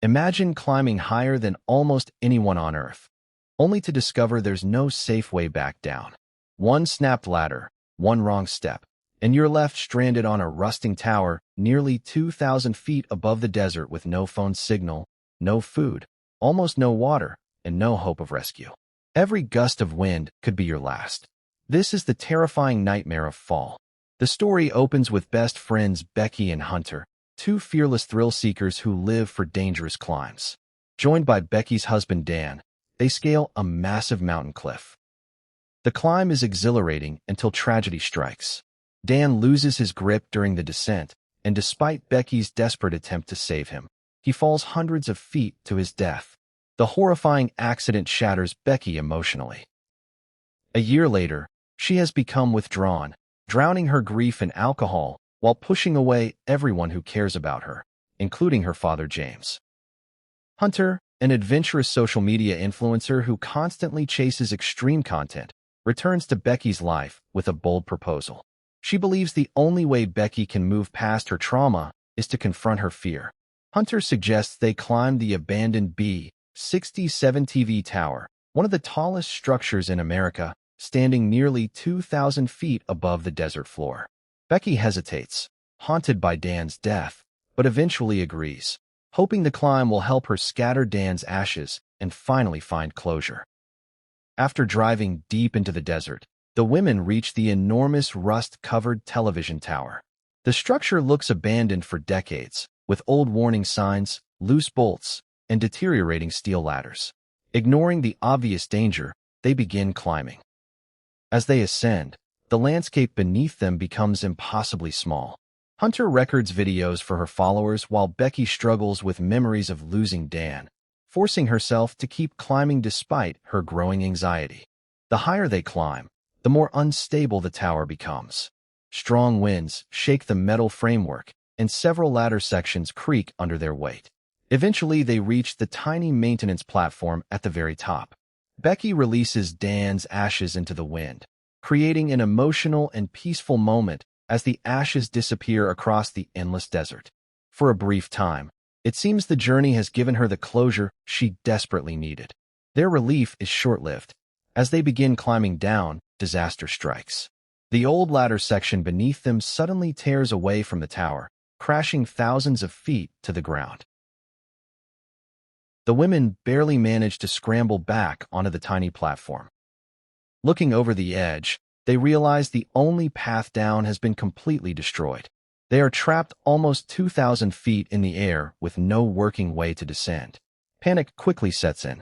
Imagine climbing higher than almost anyone on Earth, only to discover there's no safe way back down. One snapped ladder, one wrong step, and you're left stranded on a rusting tower nearly 2,000 feet above the desert with no phone signal, no food, almost no water, and no hope of rescue. Every gust of wind could be your last. This is the terrifying nightmare of fall. The story opens with best friends Becky and Hunter, two fearless thrill-seekers who live for dangerous climbs. Joined by Becky's husband Dan, they scale a massive mountain cliff. The climb is exhilarating until tragedy strikes. Dan loses his grip during the descent, and despite Becky's desperate attempt to save him, he falls hundreds of feet to his death. The horrifying accident shatters Becky emotionally. A year later, she has become withdrawn, drowning her grief in alcohol while pushing away everyone who cares about her, including her father James. Hunter, an adventurous social media influencer who constantly chases extreme content, returns to Becky's life with a bold proposal. She believes the only way Becky can move past her trauma is to confront her fear. Hunter suggests they climb the abandoned B-67 TV tower, one of the tallest structures in America, standing nearly 2,000 feet above the desert floor. Becky hesitates, haunted by Dan's death, but eventually agrees, hoping the climb will help her scatter Dan's ashes and finally find closure. After driving deep into the desert, the women reach the enormous rust-covered television tower. The structure looks abandoned for decades, with old warning signs, loose bolts, and deteriorating steel ladders. Ignoring the obvious danger, they begin climbing. As they ascend, the landscape beneath them becomes impossibly small. Hunter records videos for her followers while Becky struggles with memories of losing Dan, forcing herself to keep climbing despite her growing anxiety. The higher they climb, the more unstable the tower becomes. Strong winds shake the metal framework, and several ladder sections creak under their weight. Eventually, they reach the tiny maintenance platform at the very top. Becky releases Dan's ashes into the wind, creating an emotional and peaceful moment as the ashes disappear across the endless desert. For a brief time, it seems the journey has given her the closure she desperately needed. Their relief is short-lived. As they begin climbing down, disaster strikes. The old ladder section beneath them suddenly tears away from the tower, crashing thousands of feet to the ground. The women barely manage to scramble back onto the tiny platform. Looking over the edge, they realize the only path down has been completely destroyed. They are trapped almost 2,000 feet in the air with no working way to descend. Panic quickly sets in.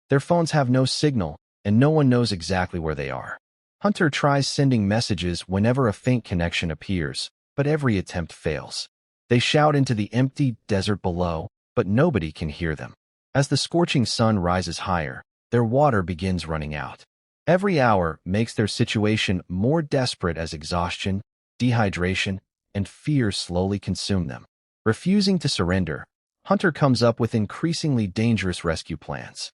Their phones have no signal, and no one knows exactly where they are. Hunter tries sending messages whenever a faint connection appears, but every attempt fails. They shout into the empty desert below, but nobody can hear them. As the scorching sun rises higher, their water begins running out. Every hour makes their situation more desperate as exhaustion, dehydration, and fear slowly consume them. Refusing to surrender, Hunter comes up with increasingly dangerous rescue plans.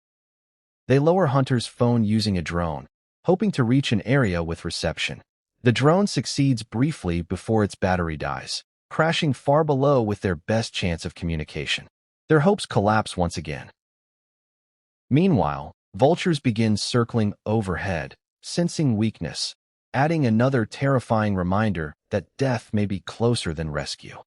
They lower Hunter's phone using a drone, hoping to reach an area with reception. The drone succeeds briefly before its battery dies, crashing far below with their best chance of communication. Their hopes collapse once again. Meanwhile, vultures begin circling overhead, sensing weakness, adding another terrifying reminder that death may be closer than rescue.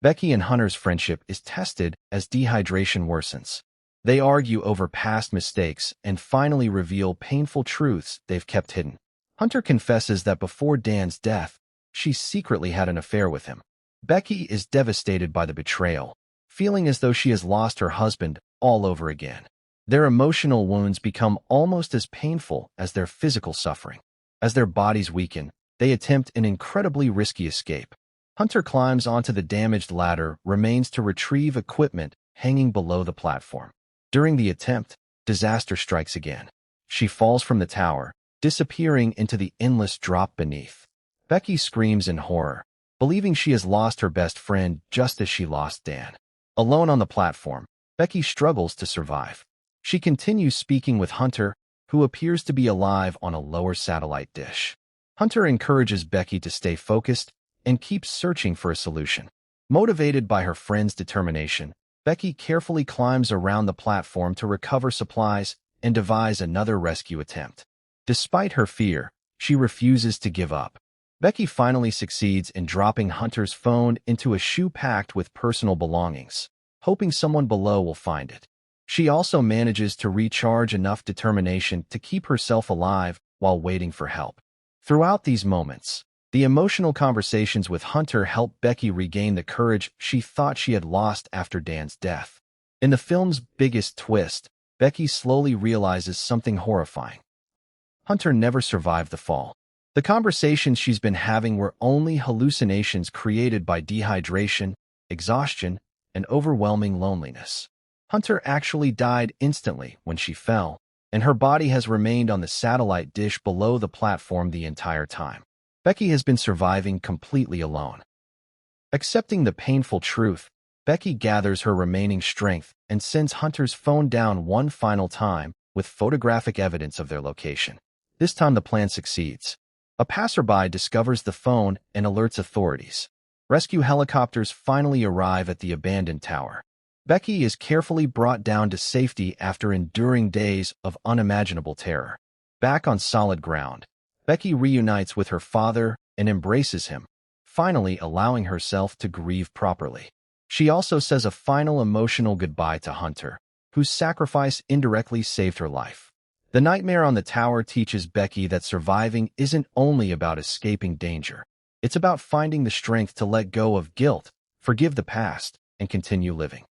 Becky and Hunter's friendship is tested as dehydration worsens. They argue over past mistakes and finally reveal painful truths they've kept hidden. Hunter confesses that before Dan's death, she secretly had an affair with him. Becky is devastated by the betrayal, feeling as though she has lost her husband all over again. Their emotional wounds become almost as painful as their physical suffering. As their bodies weaken, they attempt an incredibly risky escape. Hunter climbs onto the damaged ladder, remains to retrieve equipment hanging below the platform. During the attempt, disaster strikes again. She falls from the tower, disappearing into the endless drop beneath. Becky screams in horror, believing she has lost her best friend just as she lost Dan. Alone on the platform, Becky struggles to survive. She continues speaking with Hunter, who appears to be alive on a lower satellite dish. Hunter encourages Becky to stay focused and keeps searching for a solution. Motivated by her friend's determination, Becky carefully climbs around the platform to recover supplies and devise another rescue attempt. Despite her fear, she refuses to give up. Becky finally succeeds in dropping Hunter's phone into a shoe packed with personal belongings, hoping someone below will find it. She also manages to recharge enough determination to keep herself alive while waiting for help. Throughout these moments, the emotional conversations with Hunter help Becky regain the courage she thought she had lost after Dan's death. In the film's biggest twist, Becky slowly realizes something horrifying. Hunter never survived the fall. The conversations she's been having were only hallucinations created by dehydration, exhaustion, and overwhelming loneliness. Hunter actually died instantly when she fell, and her body has remained on the satellite dish below the platform the entire time. Becky has been surviving completely alone. Accepting the painful truth, Becky gathers her remaining strength and sends Hunter's phone down one final time with photographic evidence of their location. This time the plan succeeds. A passerby discovers the phone and alerts authorities. Rescue helicopters finally arrive at the abandoned tower. Becky is carefully brought down to safety after enduring days of unimaginable terror. Back on solid ground, Becky reunites with her father and embraces him, finally allowing herself to grieve properly. She also says a final emotional goodbye to Hunter, whose sacrifice indirectly saved her life. The nightmare on the tower teaches Becky that surviving isn't only about escaping danger. It's about finding the strength to let go of guilt, forgive the past, and continue living.